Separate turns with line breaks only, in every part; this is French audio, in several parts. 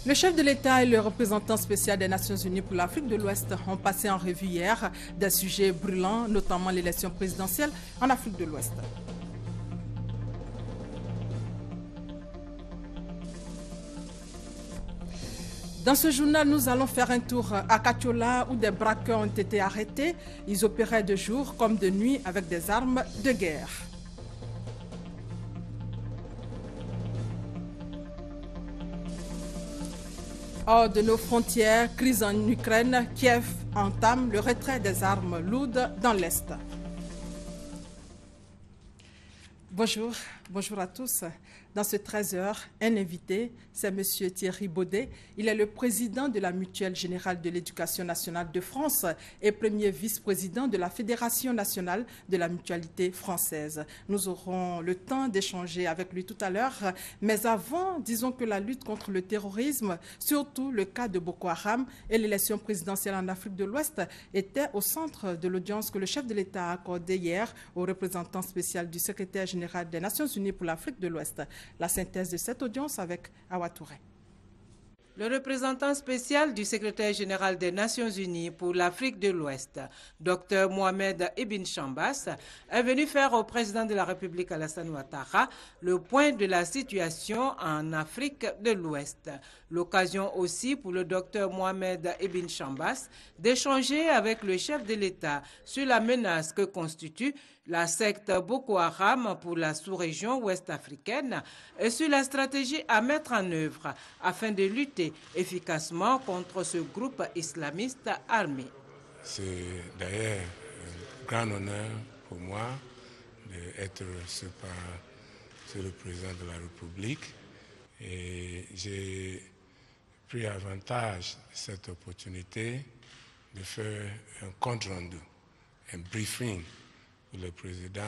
Le chef de l'État et le représentant spécial des Nations Unies pour l'Afrique de l'Ouest ont passé en revue hier des sujets brûlants, notamment l'élection présidentielle en Afrique de l'Ouest. Dans ce journal, nous allons faire un tour à Katiola où des braqueurs ont été arrêtés. Ils opéraient de jour comme de nuit avec des armes de guerre. Hors de nos frontières, crise en Ukraine, Kiev entame le retrait des armes lourdes dans l'Est. Bonjour à tous. Dans ce 13h, un invité, c'est M. Thierry Baudet. Il est le président de la Mutuelle Générale de l'Éducation nationale de France et premier vice-président de la Fédération nationale de la Mutualité française. Nous aurons le temps d'échanger avec lui tout à l'heure. Mais avant, disons que la lutte contre le terrorisme, surtout le cas de Boko Haram et l'élection présidentielle en Afrique de l'Ouest, était au centre de l'audience que le chef de l'État a accordée hier au représentant spécial du secrétaire général des Nations Unies pour l'Afrique de l'Ouest. La synthèse de cette audience avec Awa Touré.
Le représentant spécial du secrétaire général des Nations Unies pour l'Afrique de l'Ouest, Dr Mohamed Ibn Chambas, est venu faire au président de la République Alassane Ouattara le point de la situation en Afrique de l'Ouest. L'occasion aussi pour le Dr Mohamed Ibn Chambas d'échanger avec le chef de l'État sur la menace que constitue la secte Boko Haram pour la sous-région ouest-africaine et sur la stratégie à mettre en œuvre afin de lutter efficacement contre ce groupe islamiste armé.
C'est d'ailleurs un grand honneur pour moi d'être reçu par le président de la République et j'ai pris avantage de cette opportunité de faire un compte rendu, un briefing pour le président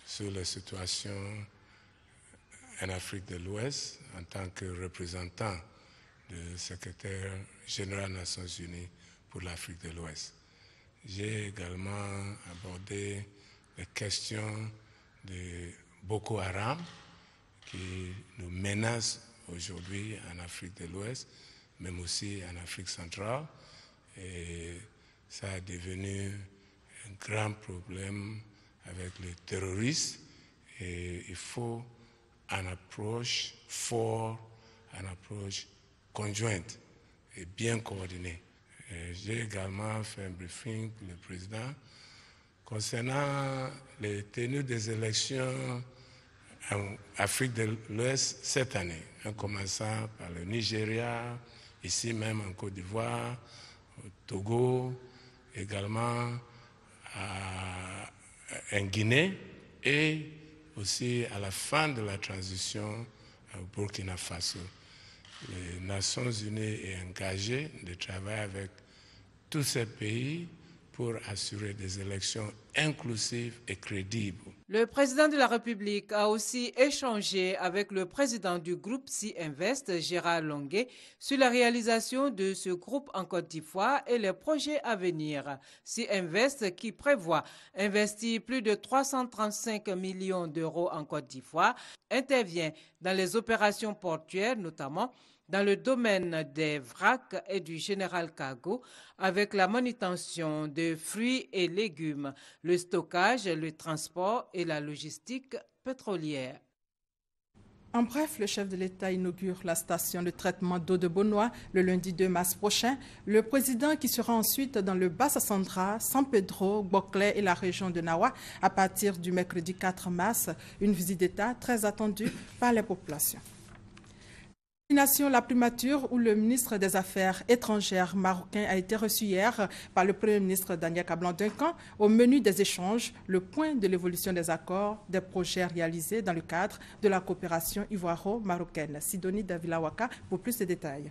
sur la situation en Afrique de l'Ouest en tant que représentant du secrétaire général des Nations Unies pour l'Afrique de l'Ouest. J'ai également abordé les questions de Boko Haram qui nous menacent aujourd'hui en Afrique de l'Ouest, même aussi en Afrique centrale. Et ça a devenu un grand problème avec les terroristes et il faut une approche forte, une approche conjointe et bien coordonnée. J'ai également fait un briefing pour le président concernant les tenues des élections en Afrique de l'Ouest cette année, en commençant par le Nigeria, ici même en Côte d'Ivoire, au Togo, également en Guinée et aussi à la fin de la transition au Burkina Faso. Les Nations Unies sont engagées de travailler avec tous ces pays pour assurer des élections inclusives et crédibles.
Le président de la République a aussi échangé avec le président du groupe Sea Invest, Gérard Longuet, sur la réalisation de ce groupe en Côte d'Ivoire et les projets à venir. Sea Invest qui prévoit investir plus de 335 millions d'euros en Côte d'Ivoire, intervient dans les opérations portuaires notamment dans le domaine des vracs et du général cargo, avec la manutention de fruits et légumes, le stockage, le transport et la logistique pétrolière.
En bref, le chef de l'État inaugure la station de traitement d'eau de Bonois le lundi 2 mars prochain. Le président qui sera ensuite dans le Bassa-Sandra, San Pedro, Boclé et la région de Nawa à partir du mercredi 4 mars. Une visite d'État très attendue par les populations. La primature où le ministre des Affaires étrangères marocain a été reçu hier par le Premier ministre Daniel Kablan-Duncan. Au menu des échanges, le point de l'évolution des accords, des projets réalisés dans le cadre de la coopération ivoiro-marocaine. Sidonie Davila-Waka pour plus de détails.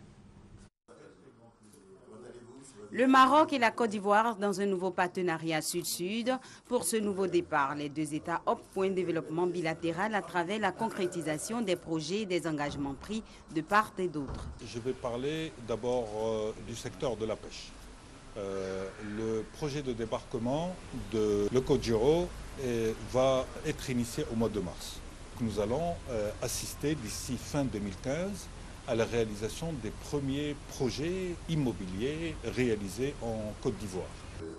Le Maroc et la Côte d'Ivoire dans un nouveau partenariat sud-sud. Pour ce nouveau départ, les deux États optent pour un développement bilatéral à travers la concrétisation des projets et des engagements pris de part et d'autre.
Je vais parler d'abord du secteur de la pêche. Le projet de débarquement de Le Kodjiro va être initié au mois de mars. Nous allons assister d'ici fin 2015 à la réalisation des premiers projets immobiliers réalisés en Côte d'Ivoire.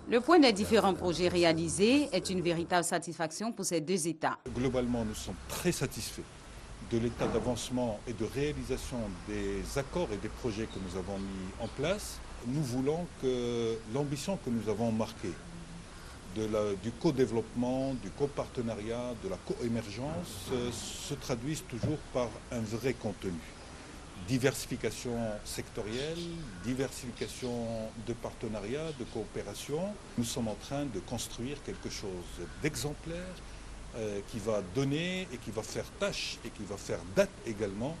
Le point des différents projets réalisés est une véritable satisfaction pour ces deux États.
Globalement, nous sommes très satisfaits de l'état d'avancement et de réalisation des accords et des projets que nous avons mis en place. Nous voulons que l'ambition que nous avons marquée du co-développement, du copartenariat, de la co-émergence se traduise toujours par un vrai contenu. Diversification sectorielle, diversification de partenariats, de coopération. Nous sommes en train de construire quelque chose d'exemplaire qui va donner et qui va faire tâche et qui va faire date également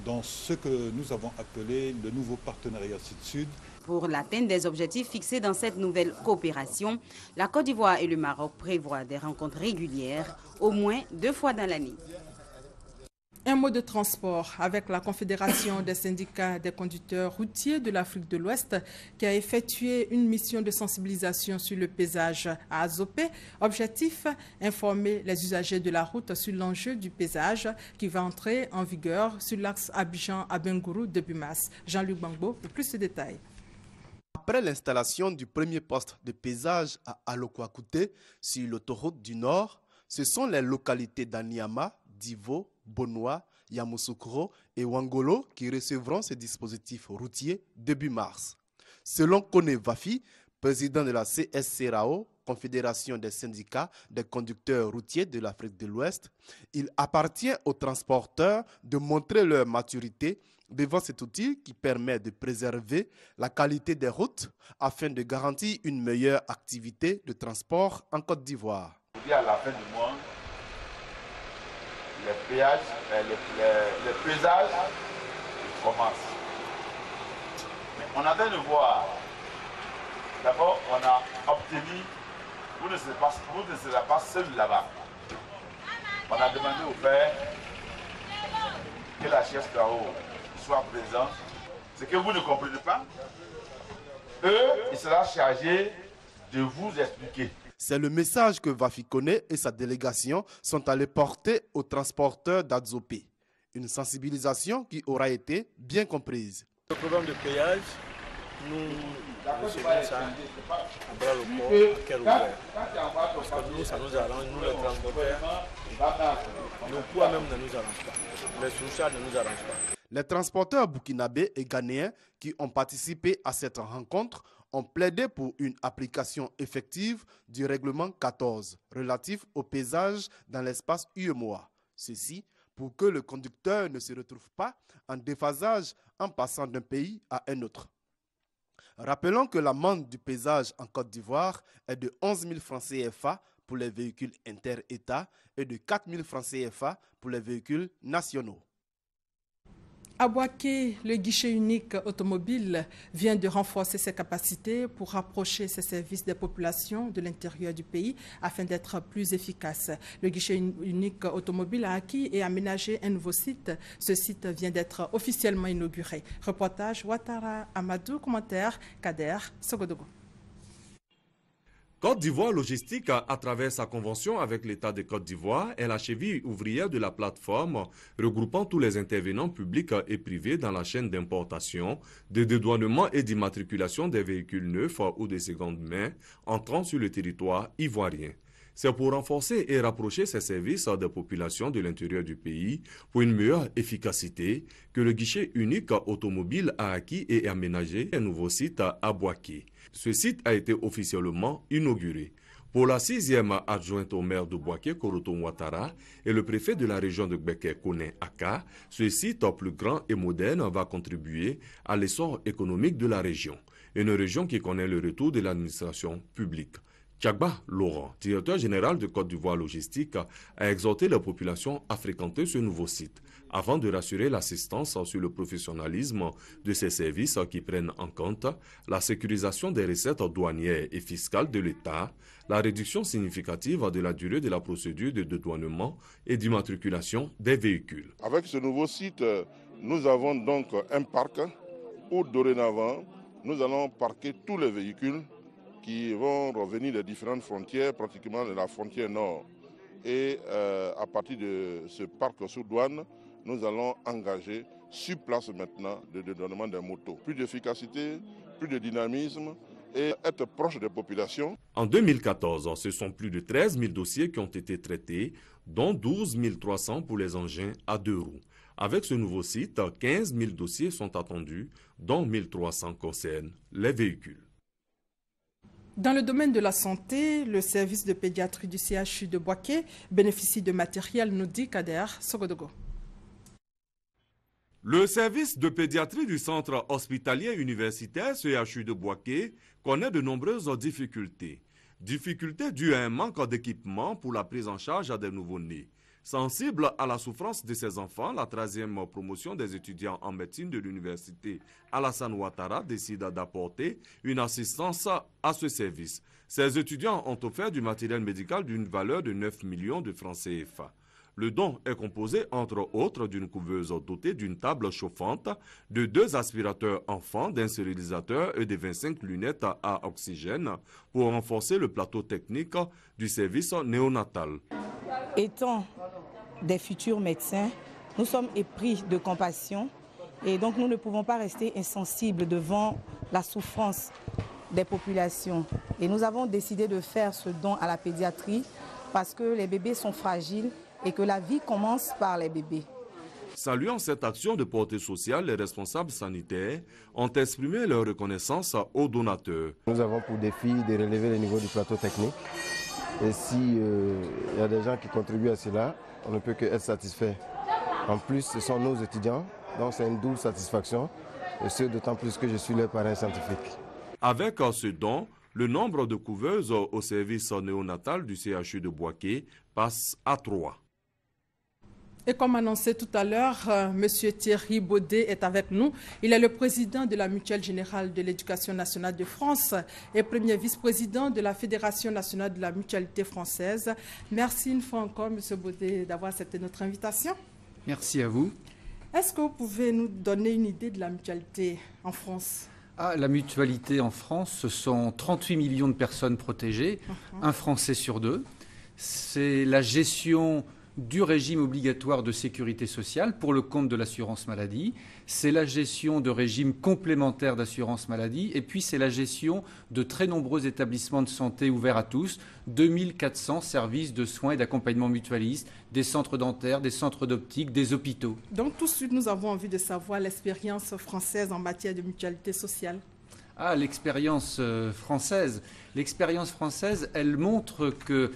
dans ce que nous avons appelé le nouveau partenariat Sud-Sud.
Pour l'atteinte des objectifs fixés dans cette nouvelle coopération, la Côte d'Ivoire et le Maroc prévoient des rencontres régulières, au moins 2 fois dans l'année.
Un mot de transport avec la Confédération des syndicats des conducteurs routiers de l'Afrique de l'Ouest qui a effectué une mission de sensibilisation sur le paysage à Azopé. Objectif, informer les usagers de la route sur l'enjeu du paysage qui va entrer en vigueur sur l'axe Abidjan-Abengourou début mars. Jean-Luc Bangbo pour plus de détails.
Après l'installation du premier poste de paysage à Alokwakouté sur l'autoroute du Nord, ce sont les localités d'Aniama, Divo, Bonoa, Yamoussoukro et Wangolo qui recevront ces dispositifs routiers début mars. Selon Kone Vafi, président de la CSCRAO, Confédération des syndicats des conducteurs routiers de l'Afrique de l'Ouest, il appartient aux transporteurs de montrer leur maturité devant cet outil qui permet de préserver la qualité des routes afin de garantir une meilleure activité de transport en Côte d'Ivoire.
À la fin du mois, les péages, les paysages commencent. Mais on a besoin de voir. D'abord, on a obtenu, vous ne serez pas seul là-bas. On a demandé au père que la CSCRAO soit présente. Ce que vous ne comprenez pas, il sera chargé de vous expliquer.
C'est le message que Vafi Kone et sa délégation sont allés porter aux transporteurs d'Azopé. Une sensibilisation qui aura été bien comprise.
Le programme de péage, nous recevons ça à bras le corps, à cœur ouvert. Parce que nous, ça nous arrange, nous les transporteurs, nos poids même ne nous arrangent pas. Les surcharges ne nous arrangent pas.
Les transporteurs burkinabés et ghanéens qui ont participé à cette rencontre ont plaidé pour une application effective du règlement 14 relatif au paysage dans l'espace UEMOA. Ceci pour que le conducteur ne se retrouve pas en déphasage en passant d'un pays à un autre. Rappelons que l'amende du paysage en Côte d'Ivoire est de 11 000 francs CFA pour les véhicules inter-États et de 4 000 francs CFA pour les véhicules nationaux.
À Boaké, le guichet unique automobile vient de renforcer ses capacités pour rapprocher ses services des populations de l'intérieur du pays afin d'être plus efficace. Le guichet unique automobile a acquis et aménagé un nouveau site. Ce site vient d'être officiellement inauguré. Reportage Ouattara Amadou, commentaire Kader Sogodogo.
Côte d'Ivoire Logistique, à travers sa convention avec l'État de Côte d'Ivoire, est la cheville ouvrière de la plateforme regroupant tous les intervenants publics et privés dans la chaîne d'importation, de dédouanement et d'immatriculation des véhicules neufs ou de seconde main entrant sur le territoire ivoirien. C'est pour renforcer et rapprocher ces services des populations de l'intérieur du pays pour une meilleure efficacité que le guichet unique automobile a acquis et aménagé un nouveau site à Boaké. Ce site a été officiellement inauguré. Pour la 6e adjointe au maire de Boaké, Koroto Ouattara, et le préfet de la région de Gbeke, Kone Aka, ce site plus grand et moderne va contribuer à l'essor économique de la région. Une région qui connaît le retour de l'administration publique. Tchagba Laurent, directeur général de Côte d'Ivoire Logistique, a exhorté la population à fréquenter ce nouveau site avant de rassurer l'assistance sur le professionnalisme de ces services qui prennent en compte la sécurisation des recettes douanières et fiscales de l'État, la réduction significative de la durée de la procédure de dédouanement et d'immatriculation des véhicules.
Avec ce nouveau site, nous avons donc un parc où dorénavant, nous allons parquer tous les véhicules qui vont revenir des différentes frontières, pratiquement de la frontière nord. Et à partir de ce parc sous douane, nous allons engager sur place maintenant de dédouanement des motos. Plus d'efficacité, plus de dynamisme et être proche des populations.
En 2014, ce sont plus de 13 000 dossiers qui ont été traités, dont 12 300 pour les engins à 2 roues. Avec ce nouveau site, 15 000 dossiers sont attendus, dont 1 300 concernent les véhicules.
Dans le domaine de la santé, le service de pédiatrie du CHU de Boaké bénéficie de matériel, nous dit Kader Sogodogo.
Le service de pédiatrie du centre hospitalier universitaire CHU de Boaké connaît de nombreuses difficultés. Difficultés dues à un manque d'équipement pour la prise en charge des nouveau-nés. Sensible à la souffrance de ces enfants, la 13e promotion des étudiants en médecine de l'université Alassane Ouattara décide d'apporter une assistance à ce service. Ces étudiants ont offert du matériel médical d'une valeur de 9 millions de francs CFA. Le don est composé, entre autres, d'une couveuse dotée d'une table chauffante, de 2 aspirateurs enfants, d'un stérilisateur et de 25 lunettes à oxygène pour renforcer le plateau technique du service néonatal.
Étant des futurs médecins, nous sommes épris de compassion et donc nous ne pouvons pas rester insensibles devant la souffrance des populations. Et nous avons décidé de faire ce don à la pédiatrie parce que les bébés sont fragiles et que la vie commence par les bébés.
Saluant cette action de portée sociale, les responsables sanitaires ont exprimé leur reconnaissance aux donateurs.
Nous avons pour défi de relever le niveau du plateau technique. Et s'il y a des gens qui contribuent à cela, on ne peut qu'être satisfait. En plus, ce sont nos étudiants, donc c'est une double satisfaction, et ce d'autant plus que je suis leur parrain scientifique.
Avec ce don, le nombre de couveuses au service néonatal du CHU de Boaké passe à 3.
Et comme annoncé tout à l'heure, M. Thierry Baudet est avec nous. Il est le président de la Mutuelle Générale de l'Éducation nationale de France et premier vice-président de la Fédération nationale de la mutualité française. Merci une fois encore, M. Baudet, d'avoir accepté notre invitation.
Merci à vous.
Est-ce que vous pouvez nous donner une idée de la mutualité en France ?
La mutualité en France, ce sont 38 millions de personnes protégées, un Français sur 2. C'est la gestion du régime obligatoire de sécurité sociale pour le compte de l'assurance maladie, c'est la gestion de régimes complémentaires d'assurance maladie et puis c'est la gestion de très nombreux établissements de santé ouverts à tous, 2400 services de soins et d'accompagnement mutualiste, des centres dentaires, des centres d'optique, des hôpitaux.
Donc tout de suite, nous avons envie de savoir l'expérience française en matière de mutualité sociale.
L'expérience française. L'expérience française, elle montre que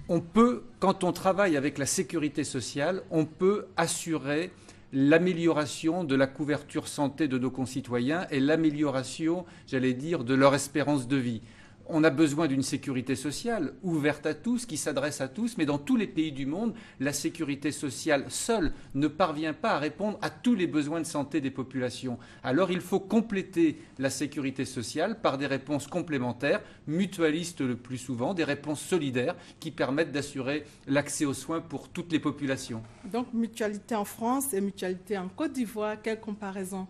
on peut, quand on travaille avec la sécurité sociale, on peut assurer l'amélioration de la couverture santé de nos concitoyens et l'amélioration, j'allais dire, de leur espérance de vie. On a besoin d'une sécurité sociale ouverte à tous, qui s'adresse à tous, mais dans tous les pays du monde, la sécurité sociale seule ne parvient pas à répondre à tous les besoins de santé des populations. Alors il faut compléter la sécurité sociale par des réponses complémentaires, mutualistes le plus souvent, des réponses solidaires qui permettent d'assurer l'accès aux soins pour toutes les populations.
Donc mutualité en France et mutualité en Côte d'Ivoire, quelle comparaison ?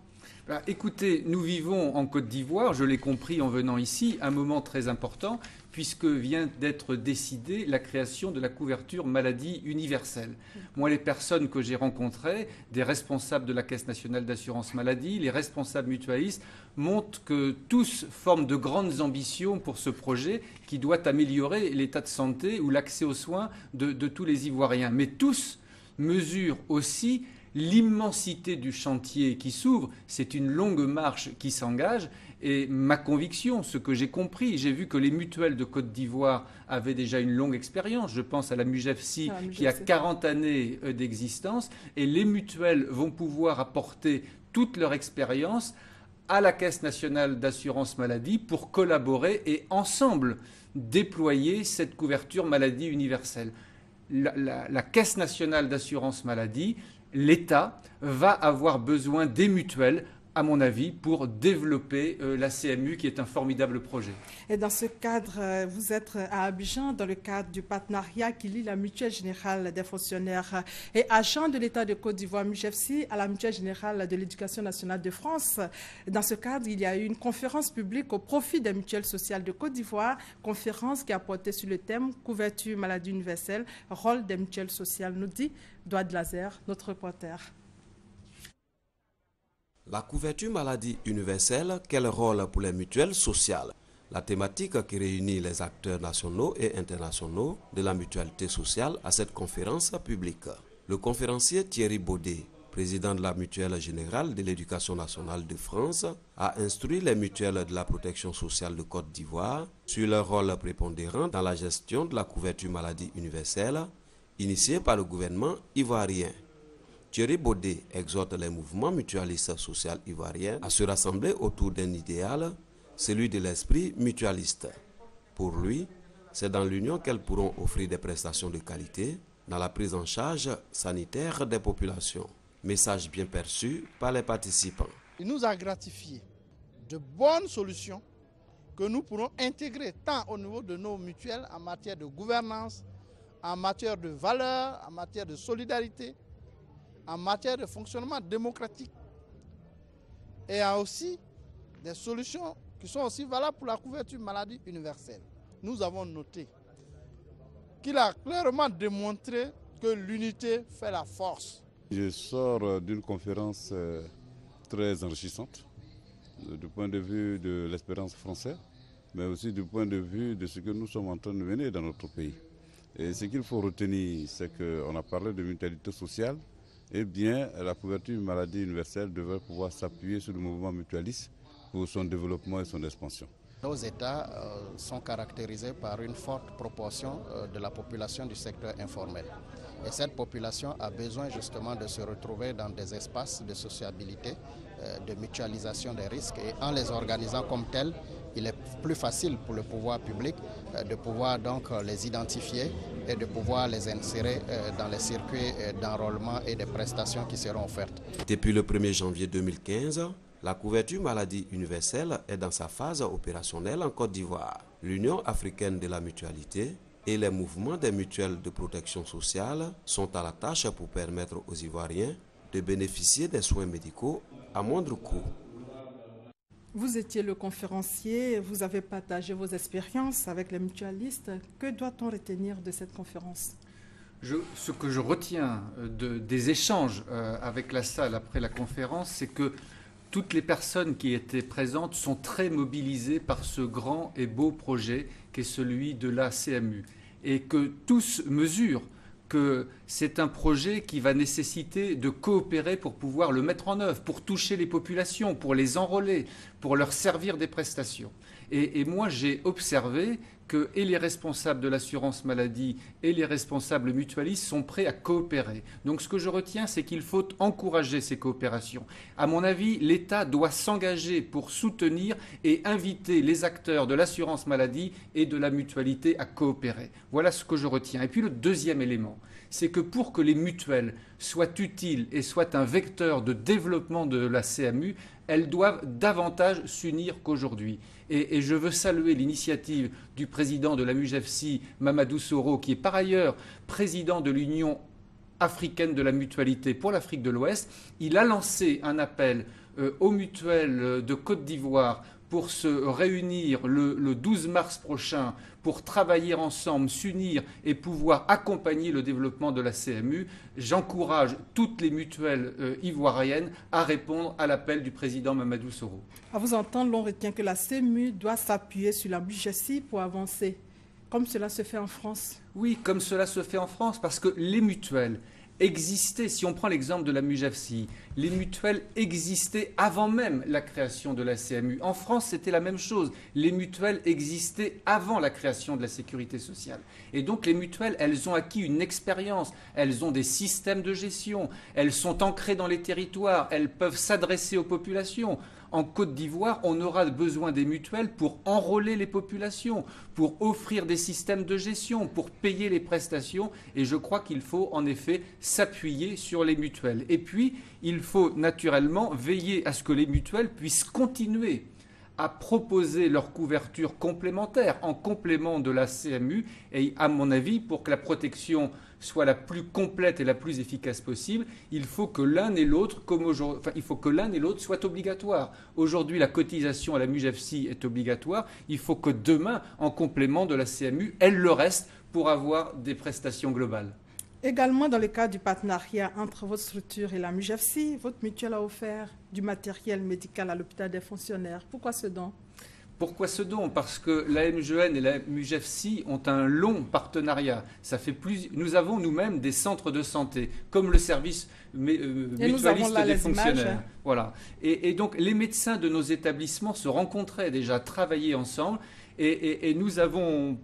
Écoutez, nous vivons en Côte d'Ivoire, je l'ai compris en venant ici, un moment très important puisque vient d'être décidée la création de la couverture maladie universelle. Moi, les personnes que j'ai rencontrées, des responsables de la Caisse nationale d'assurance maladie, les responsables mutualistes, montrent que tous forment de grandes ambitions pour ce projet qui doit améliorer l'état de santé ou l'accès aux soins de tous les Ivoiriens. Mais tous mesurent aussi l'immensité du chantier qui s'ouvre, c'est une longue marche qui s'engage et ma conviction, ce que j'ai compris, j'ai vu que les mutuelles de Côte d'Ivoire avaient déjà une longue expérience, je pense à la MUGEFSI qui a 40 années d'existence et les mutuelles vont pouvoir apporter toute leur expérience à la Caisse nationale d'assurance maladie pour collaborer et ensemble déployer cette couverture maladie universelle. La Caisse nationale d'assurance maladie, l'État va avoir besoin des mutuelles, à mon avis, pour développer la CMU, qui est un formidable projet. Et
dans ce cadre, vous êtes à Abidjan, dans le cadre du partenariat qui lie la Mutuelle Générale des fonctionnaires et agents de l'État de Côte d'Ivoire, MUGEFSI, à la Mutuelle Générale de l'Éducation nationale de France. Dans ce cadre, il y a eu une conférence publique au profit des mutuelles sociales de Côte d'Ivoire, conférence qui a porté sur le thème « Couverture maladie universelle, rôle des mutuelles sociales », nous dit Douad Lazer, notre reporter.
La couverture maladie universelle, quel rôle pour les mutuelles sociales? La thématique qui réunit les acteurs nationaux et internationaux de la mutualité sociale à cette conférence publique. Le conférencier Thierry Baudet, président de la Mutuelle Générale de l'Éducation nationale de France, a instruit les mutuelles de la protection sociale de Côte d'Ivoire sur leur rôle prépondérant dans la gestion de la couverture maladie universelle initiée par le gouvernement ivoirien. Thierry Baudet exhorte les mouvements mutualistes sociaux ivoiriens à se rassembler autour d'un idéal, celui de l'esprit mutualiste. Pour lui, c'est dans l'union qu'elles pourront offrir des prestations de qualité dans la prise en charge sanitaire des populations. Message bien perçu par les participants.
Il nous a gratifié de bonnes solutions que nous pourrons intégrer tant au niveau de nos mutuelles en matière de gouvernance, en matière de valeurs, en matière de solidarité, en matière de fonctionnement démocratique. Et aussi des solutions qui sont aussi valables pour la couverture maladie universelle. Nous avons noté qu'il a clairement démontré que l'unité fait la force.
Je sors d'une conférence très enrichissante du point de vue de l'espérance française, mais aussi du point de vue de ce que nous sommes en train de mener dans notre pays. Et ce qu'il faut retenir, c'est qu'on a parlé de mutualité sociale, eh bien la couverture maladie universelle devrait pouvoir s'appuyer sur le mouvement mutualiste pour son développement et son expansion.
Nos États sont caractérisés par une forte proportion de la population du secteur informel. Et cette population a besoin justement de se retrouver dans des espaces de sociabilité, de mutualisation des risques. Et en les organisant comme tels, il est plus facile pour le pouvoir public de pouvoir donc les identifier et de pouvoir les insérer dans les circuits d'enrôlement et des prestations qui seront offertes.
Depuis le 1er janvier 2015, la couverture maladie universelle est dans sa phase opérationnelle en Côte d'Ivoire. L'Union africaine de la mutualité et les mouvements des mutuelles de protection sociale sont à la tâche pour permettre aux Ivoiriens de bénéficier des soins médicaux à moindre coût.
Vous étiez le conférencier, vous avez partagé vos expériences avec les mutualistes. Que doit-on retenir de cette conférence?
Ce que je retiens des échanges avec la salle après la conférence, c'est que toutes les personnes qui étaient présentes sont très mobilisées par ce grand et beau projet qu'est celui de la CMU. Et que tous mesurent que c'est un projet qui va nécessiter de coopérer pour pouvoir le mettre en œuvre, pour toucher les populations, pour les enrôler, pour leur servir des prestations. Et moi, j'ai observé que et les responsables de l'assurance maladie et les responsables mutualistes sont prêts à coopérer. Donc ce que je retiens, c'est qu'il faut encourager ces coopérations. À mon avis, l'État doit s'engager pour soutenir et inviter les acteurs de l'assurance maladie et de la mutualité à coopérer. Voilà ce que je retiens. Et puis le deuxième élément, c'est que pour que les mutuelles soient utiles et soient un vecteur de développement de la CMU, elles doivent davantage s'unir qu'aujourd'hui. Et je veux saluer l'initiative du président de la MUGEFSI, Mamadou Soro, qui est par ailleurs président de l'Union africaine de la mutualité pour l'Afrique de l'Ouest. Il a lancé un appel aux mutuelles de Côte d'Ivoire pour se réunir le 12 mars prochain pour travailler ensemble, s'unir et pouvoir accompagner le développement de la CMU. J'encourage toutes les mutuelles ivoiriennes à répondre à l'appel du président Mamadou Soro.
À vous entendre, l'on retient que la CMU doit s'appuyer sur la MUGEFSI pour avancer, comme cela se fait en France.
Oui, comme cela se fait en France, parce que les mutuelles existaient, si on prend l'exemple de la MUGEFSI, les mutuelles existaient avant même la création de la CMU. En France, c'était la même chose. Les mutuelles existaient avant la création de la sécurité sociale. Et donc les mutuelles, elles ont acquis une expérience, elles ont des systèmes de gestion, elles sont ancrées dans les territoires, elles peuvent s'adresser aux populations. En Côte d'Ivoire, on aura besoin des mutuelles pour enrôler les populations, pour offrir des systèmes de gestion, pour payer les prestations. Et je crois qu'il faut en effet s'appuyer sur les mutuelles. Et puis, il faut naturellement veiller à ce que les mutuelles puissent continuer à proposer leur couverture complémentaire en complément de la CMU. Et à mon avis, pour que la protection soit la plus complète et la plus efficace possible, il faut que l'un et l'autre, soit obligatoire. Aujourd'hui, la cotisation à la MUGEFSI est obligatoire. Il faut que demain, en complément de la CMU, elle le reste pour avoir des prestations globales.
Également, dans le cadre du partenariat entre votre structure et la MUJEFSI, votre mutuelle a offert du matériel médical à l'hôpital des fonctionnaires. Pourquoi ce don?
Pourquoi ce don? Parce que la MGN et la MUJEFSI ont un long partenariat. Nous avons nous-mêmes des centres de santé, comme le service mutualiste des fonctionnaires. Voilà. Et donc les médecins de nos établissements se rencontraient déjà, travaillaient ensemble, et nous avons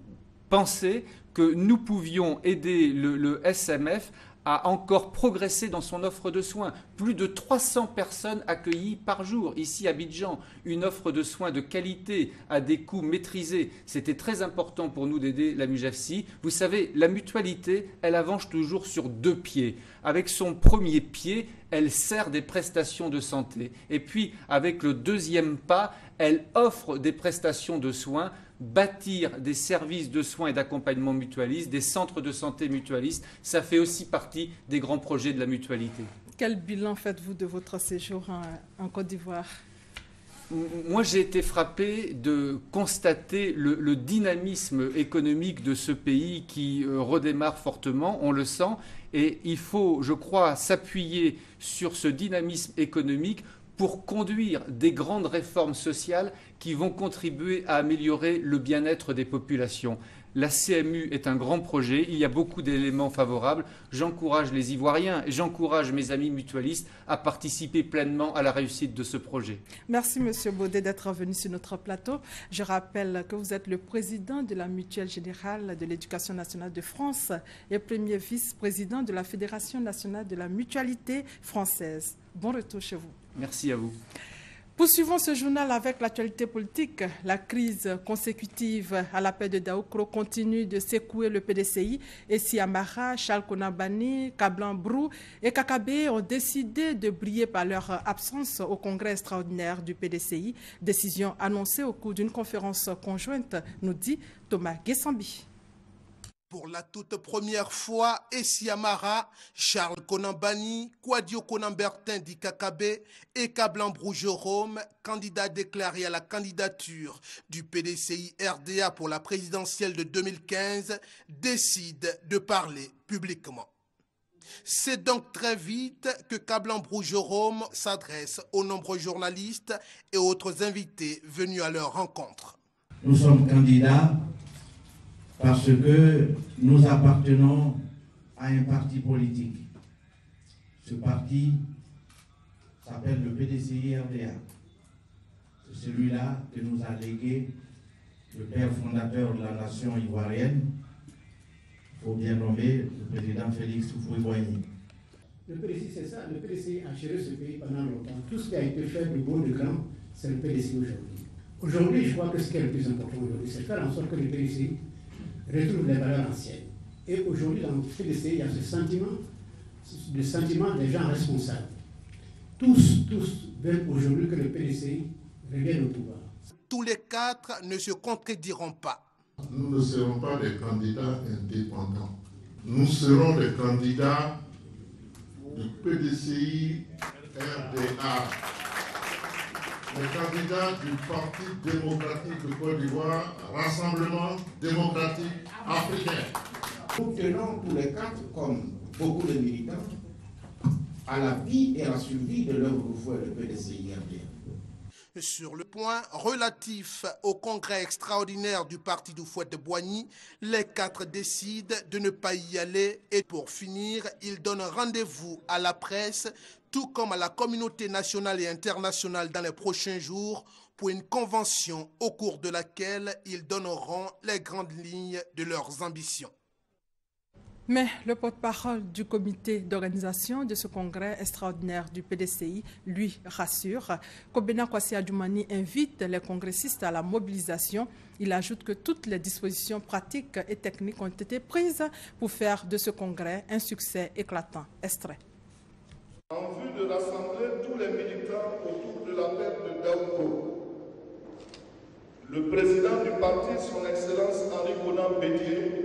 pensé que nous pouvions aider le SMF a encore progressé dans son offre de soins. Plus de 300 personnes accueillies par jour, ici à Abidjan. Une offre de soins de qualité, à des coûts maîtrisés. C'était très important pour nous d'aider la MUJEFSI. Vous savez, la mutualité, elle avance toujours sur 2 pieds. Avec son premier pied, elle sert des prestations de santé. Et puis, avec le deuxième pas, elle offre des prestations de soins, bâtir des services de soins et d'accompagnement mutualistes, des centres de santé mutualistes, ça fait aussi partie des grands projets de la mutualité.
Quel bilan faites-vous de votre séjour en Côte d'Ivoire?
Moi, j'ai été frappé de constater le dynamisme économique de ce pays qui redémarre fortement, on le sent, et il faut, je crois, s'appuyer sur ce dynamisme économique pour conduire des grandes réformes sociales qui vont contribuer à améliorer le bien-être des populations. La CMU est un grand projet, il y a beaucoup d'éléments favorables. J'encourage les Ivoiriens et j'encourage mes amis mutualistes à participer pleinement à la réussite de ce projet.
Merci M. Baudet d'être venu sur notre plateau. Je rappelle que vous êtes le président de la Mutuelle Générale de l'Éducation nationale de France et premier vice-président de la Fédération nationale de la mutualité française. Bon retour chez vous.
Merci à vous.
Poursuivons ce journal avec l'actualité politique. La crise consécutive à l'appel de Daoukro continue de secouer le PDCI et Siamara, Charles Konambani, Kablan Brou et Kakabé ont décidé de briller par leur absence au congrès extraordinaire du PDCI. Décision annoncée au cours d'une conférence conjointe, nous dit Thomas Guessambi.
Pour la toute première fois, Essiamara, Charles Konambani, Kwadio Konambertin dit Kakabé et Kablan-Brou Jérôme, candidat déclaré à la candidature du PDCI RDA pour la présidentielle de 2015, décident de parler publiquement. C'est donc très vite que Kablan-Brou Jérôme s'adresse aux nombreux journalistes et autres invités venus à leur rencontre.
Nous sommes candidats parce que nous appartenons à un parti politique. Ce parti s'appelle le PDCI RDA. C'est celui-là que nous a légué le père fondateur de la nation ivoirienne, il faut bien nommer le président Félix Houphouët-Boigny.
Le PDCI, c'est ça. Le PDCI a géré ce pays pendant longtemps. Tout ce qui a été fait de beau, de grand, c'est le PDCI aujourd'hui. Aujourd'hui, je crois que ce qui est le plus important aujourd'hui, c'est faire en sorte que le PDCI retrouve les valeurs anciennes. Et aujourd'hui, dans le PDCI, il y a ce sentiment, le sentiment des gens responsables. Tous veulent aujourd'hui que le PDCI revienne au pouvoir.
Tous les quatre ne se contrediront pas.
Nous ne serons pas des candidats indépendants. Nous serons des candidats du PDCI RDA. Les candidats du Parti démocratique de Côte d'Ivoire, Rassemblement démocratique africain.
Nous tenons tous les quatre, comme beaucoup de militants, à la vie et à la survie de leur renvoi le PDCI RDA.
Sur le point relatif au congrès extraordinaire du parti d'Houphouët-Boigny, les quatre décident de ne pas y aller et pour finir, ils donnent rendez-vous à la presse, tout comme à la communauté nationale et internationale dans les prochains jours pour une convention au cours de laquelle ils donneront les grandes lignes de leurs ambitions.
Mais le porte-parole du comité d'organisation de ce congrès extraordinaire du PDCI, lui, rassure. Kobena Kwasi Adjoumani invite les congressistes à la mobilisation. Il ajoute que toutes les dispositions pratiques et techniques ont été prises pour faire de ce congrès un succès éclatant. Extrait.
En vue de rassembler tous les militants autour de l'appel de Daoukro, le président du parti, son Excellence Henri Konan Bédié,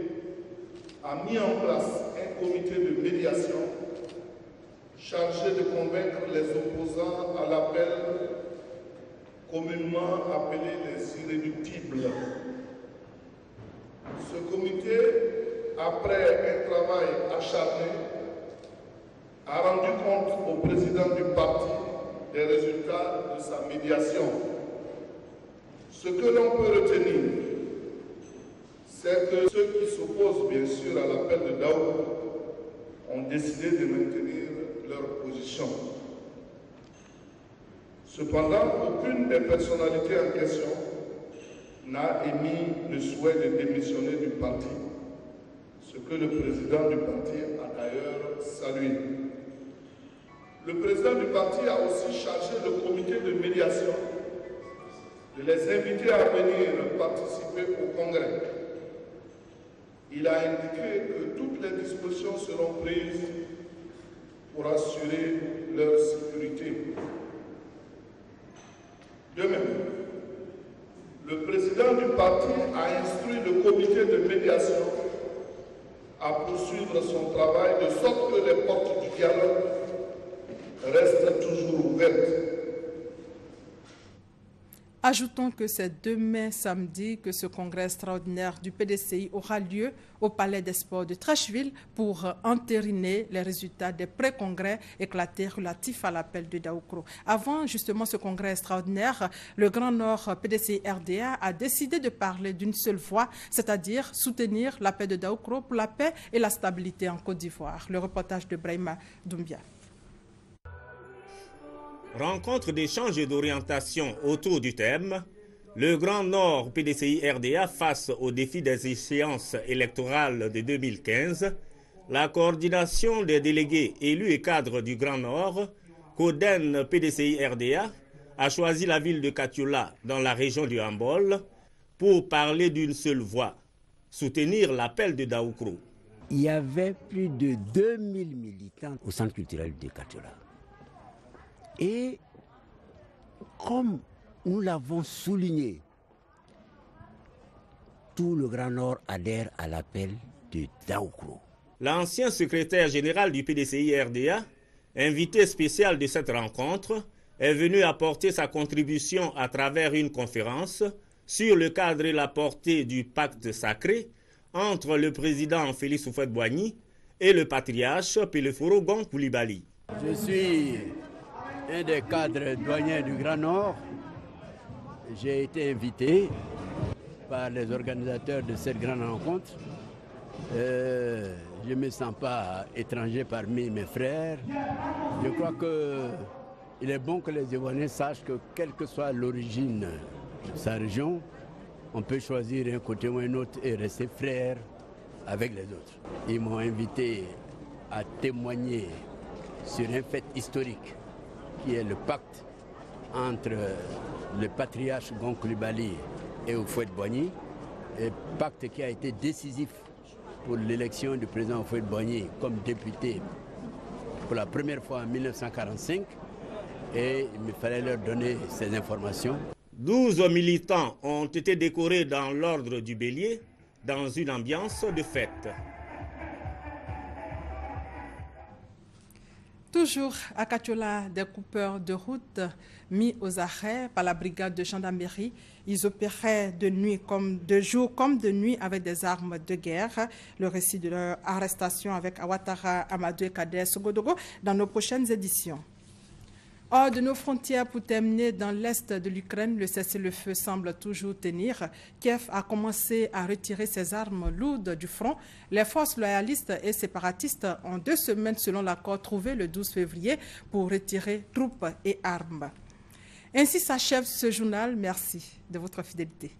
a mis en place un comité de médiation chargé de convaincre les opposants à l'appel communément appelé les irréductibles. Ce comité après un travail acharné, a rendu compte au président du parti des résultats de sa médiation. Ce que l'on peut retenir, c'est que ceux qui s'opposent bien sûr à l'appel de Daoukou ont décidé de maintenir leur position. Cependant, aucune des personnalités en question n'a émis le souhait de démissionner du parti, ce que le président du parti a d'ailleurs salué. Le président du parti a aussi chargé le comité de médiation de les inviter à venir participer au congrès. Il a indiqué que toutes les dispositions seront prises pour assurer leur sécurité. De même, le président du parti a instruit le comité de médiation à poursuivre son travail de sorte que les portes du dialogue restent toujours ouvertes.
Ajoutons que c'est demain samedi que ce congrès extraordinaire du PDCI aura lieu au Palais des Sports de Trècheville pour entériner les résultats des pré-congrès éclatés relatifs à l'appel de Daoukou. Avant justement ce congrès extraordinaire, le Grand Nord PDCI RDA a décidé de parler d'une seule voix, c'est-à-dire soutenir l'appel de Daoukou pour la paix et la stabilité en Côte d'Ivoire. Le reportage de Brahima Doumbia.
Rencontre d'échange et d'orientation autour du thème « Le Grand Nord PDCI RDA face aux défis des échéances électorales de 2015 », la coordination des délégués élus et cadres du Grand Nord, CODEN PDCI RDA, a choisi la ville de Katiola dans la région du Hambol pour parler d'une seule voix, soutenir l'appel de Daoukou.
Il y avait plus de 2000 militants au centre culturel de Katiola. Et comme nous l'avons souligné, tout le Grand Nord adhère à l'appel de Daoukou.
L'ancien secrétaire général du PDCI RDA, invité spécial de cette rencontre, est venu apporter sa contribution à travers une conférence sur le cadre et la portée du pacte sacré entre le président Félix Houphouët-Boigny et le patriarche Peleforo Gon Coulibaly.
Je suis un des cadres douaniers du Grand Nord. J'ai été invité par les organisateurs de cette grande rencontre. Je ne me sens pas étranger parmi mes frères. Je crois qu'il est bon que les Ivoiriens sachent que quelle que soit l'origine de sa région, on peut choisir un côté ou un autre et rester frère avec les autres. Ils m'ont invité à témoigner sur un fait historique qui est le pacte entre le patriarche Gon Coulibaly et Houphouët-Boigny, un pacte qui a été décisif pour l'élection du président Houphouët-Boigny comme député pour la première fois en 1945, et il me fallait leur donner ces informations.
12 militants ont été décorés dans l'ordre du Bélier dans une ambiance de fête.
Toujours à Katiola, des coupeurs de route mis aux arrêts par la brigade de gendarmerie. Ils opéraient de nuit comme de jour comme de nuit avec des armes de guerre. Le récit de leur arrestation avec Ouattara, Amadou et Kader Sogodogo dans nos prochaines éditions. Hors de nos frontières, pour terminer, dans l'est de l'Ukraine, le cessez-le-feu semble toujours tenir. Kiev a commencé à retirer ses armes lourdes du front. Les forces loyalistes et séparatistes ont 2 semaines, selon l'accord trouvé le 12 février, pour retirer troupes et armes. Ainsi s'achève ce journal. Merci de votre fidélité.